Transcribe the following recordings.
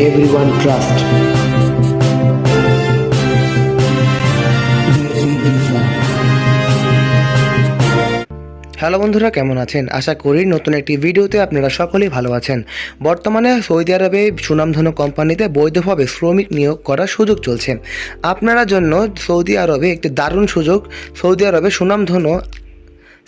everyone trust. Hello বন্ধুরা, কেমন আছেন? আশা করি নতুন একটি ভিডিওতে আপনারা সকলেই ভালো আছেন। বর্তমানে সৌদি আরবে সুনামধন্য কোম্পানিতে বৈধভাবে শ্রমিক নিয়োগ করার সুযোগ চলছে। আপনারা জন্য সৌদি আরবে একটি দারুণ সুযোগ। সৌদি আরবে সুনামধন্য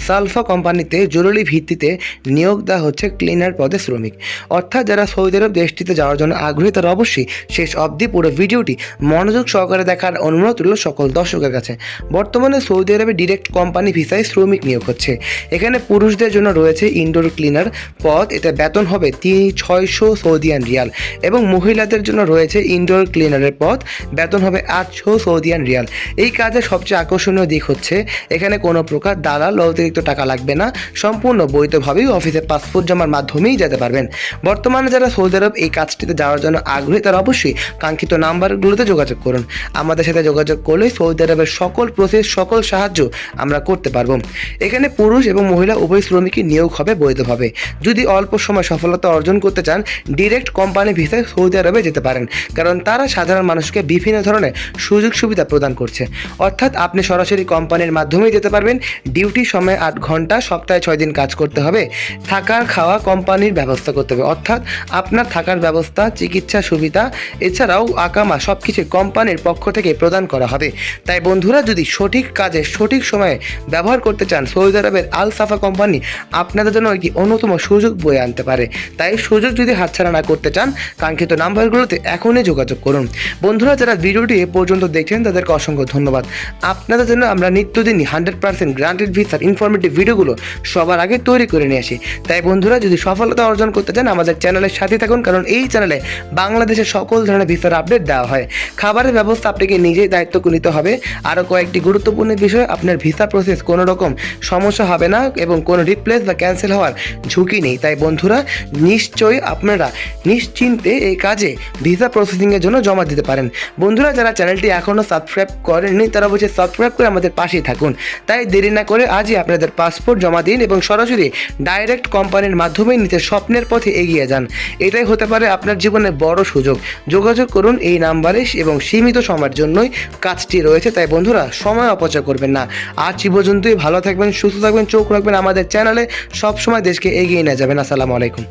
সালফা কোম্পানিতে জরুরি ভিত্তিতে নিয়োগ দেওয়া হচ্ছে ক্লিনার পদে শ্রমিক। অর্থাৎ যারা সৌদি আরব দেশটিতে যাওয়ার জন্য আগ্রহী তারা অবশ্যই শেষ অবধি পুরো ভিডিওটি মনোযোগ সহকারে দেখার অনুরোধ রইল সকল দর্শকের কাছে। বর্তমানে সৌদি আরবে ডিরেক্ট কোম্পানি ভিসায় শ্রমিক নিয়োগ হচ্ছে। এখানে পুরুষদের জন্য রয়েছে ইনডোর ক্লিনার পদ, এতে বেতন হবে 600 সৌদিয়ান রিয়াল, এবং মহিলাদের জন্য রয়েছে ইনডোর ক্লিনারের পদ, বেতন হবে 800 সৌদিয়ান রিয়াল। এই কাজের সবচেয়ে আকর্ষণীয় দিক হচ্ছে এখানে কোনো প্রকার দালাল অতিরিক্ত টাকা লাগবে না, সম্পূর্ণ বৈধভাবেই অফিসে পাসপোর্ট জমার মাধ্যমেই যেতে পারবেন। বর্তমানে যারা সৌদি আরব এই কাজটিতে যাওয়ার জন্য আগ্রহী তারা অবশ্যই কাঙ্ক্ষিত নাম্বারগুলোতে যোগাযোগ করুন। আমাদের সাথে যোগাযোগ করলে সৌদি আরবের সকল প্রসেস, সকল সাহায্য আমরা করতে পারবো। এখানে পুরুষ এবং মহিলা উভয় শ্রমিকই নিয়োগ হবে বৈধভাবে। যদি অল্প সময় সফলতা অর্জন করতে চান, ডিরেক্ট কোম্পানি ভিসায় সৌদি আরবে যেতে পারেন, কারণ তারা সাধারণ মানুষকে বিভিন্ন ধরনের সুযোগ সুবিধা প্রদান করছে। অর্থাৎ আপনি সরাসরি কোম্পানির মাধ্যমেই যেতে পারবেন। ডিউটি সময় 8 ঘন্টা, সপ্তাহে 6 দিন কাজ করতে হবে। থাকার খাওয়া কোম্পানির ব্যবস্থা করতে হবে, অর্থাৎ আপনার থাকার ব্যবস্থা, চিকিৎসা সুবিধা এছাড়াও আকামা সব কিছু কোম্পানির পক্ষ থেকে প্রদান করা হবে। তাই বন্ধুরা, যদি সঠিক কাজে সঠিক সময়ে ব্যবহার করতে চান, সৌদি আরবের আল সাফা কোম্পানি আপনাদের জন্য একটি অন্যতম সুযোগ বয়ে আনতে পারে। তাই সুযোগ যদি হাতছাড়া না করতে চান, কাঙ্ক্ষিত নাম্বারগুলোতে এখনই যোগাযোগ করুন। বন্ধুরা, যারা ভিডিওটি এ পর্যন্ত দেখছেন তাদেরকে অসংখ্য ধন্যবাদ। আপনাদের জন্য আমরা নিত্যদিনই 100% গ্রান্টেড ভিসার ইনফরমেটিভ ভিডিওগুলো সবার আগে তৈরি করে নিয়ে আসি। তাই বন্ধুরা, যদি সফলতা অর্জন করতে চান আমাদের চ্যানেলের সাথে থাকুন, কারণ এই চ্যানেলে বাংলাদেশের সকল ধরনের ভিসার আপডেট দেওয়া হয়। খাবারের ব্যবস্থা আপনাকে নিজেই দায়িত্ব নিতে হবে। আরও কয়েকটি গুরুত্বপূর্ণ বিষয়, আপনার ভিসা প্রসেস কোনো রকম সমস্যা হবে না এবং কোনো রিপ্লেস বা ক্যান্সেল হওয়ার ঝুঁকি নেই। তাই বন্ধুরা, নিশ্চয়ই আপনারা নিশ্চিন্তে এই কাজে ভিসা প্রসেসিংয়ের জন্য জমা দিতে পারেন। বন্ধুরা, যারা চ্যানেলটি এখনও সাবস্ক্রাইব করেননি তারা অবশ্যই সাবস্ক্রাইব করে আমাদের পাশেই থাকুন। তাই দেরি না করে আজই আপনাদের পাসপোর্ট জমা দিন এবং সরাসরি ডাইরেক্ট কোম্পানির মাধ্যমে নিতে স্বপ্নের পথে এগিয়ে যান। এটাই হতে পারে আপনার জীবনের বড় সুযোগ। যোগাযোগ করুন এই নাম্বারে এবং সীমিত সময়ের জন্যই কাজটি রয়েছে। তাই বন্ধুরা, সময় অপচয় করবেন না। আজ এই পর্যন্তই। ভালো থাকবেন, সুস্থ থাকবেন, চোখ রাখবেন আমাদের চ্যানেলে। সবসময় দেশকে এগিয়ে নিয়ে যাবেন। আসসালামু আলাইকুম।